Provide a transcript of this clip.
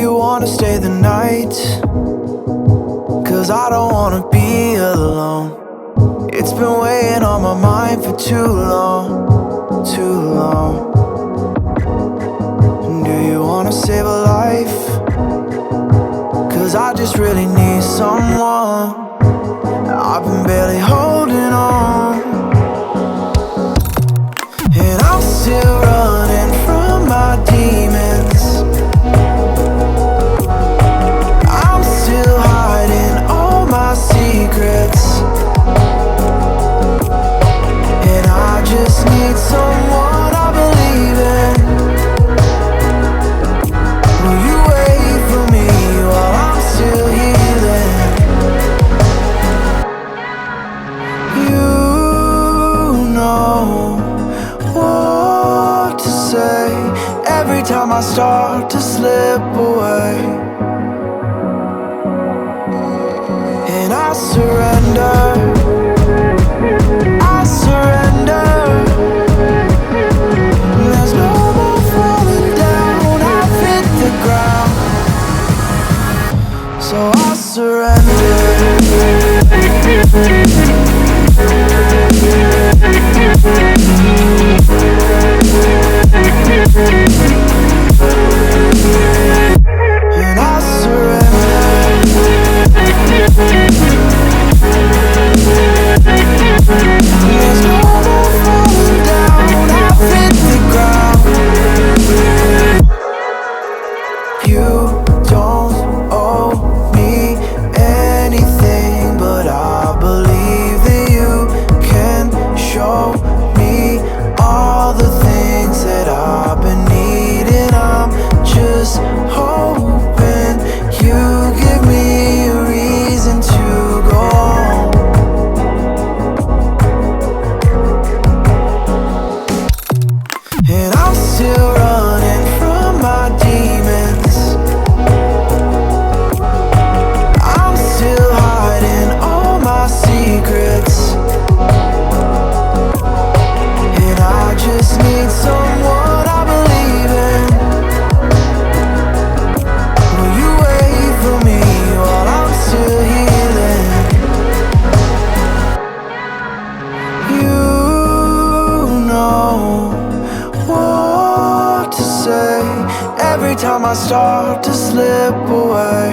you wanna stay the night? 'Cause I don't wanna be alone. It's been weighing on my mind for too long, too long. Do you wanna save a life? 'Cause I just really need someone. I've been barely holding on, and I'm still running from my demons. I'm still hiding all my secrets, and I just need someone I believe in. Will you wait for me while I'm still healing? You know what to say every time I start to slip away, and I surrender, I surrender. There's no more falling down, I've hit the ground, so I surrender. And I surrender. There's no more falling down, I've hit the ground. You don't owe me anything, but I believe that you can show me all the things that I've been needing. I'm just hoping you give me a reason to go on. And I'm still running from my demons. I'm still hiding all my secrets, and I just need someone I believe in. Will you wait for me while I'm still healing? You know what to say every time I start to slip away,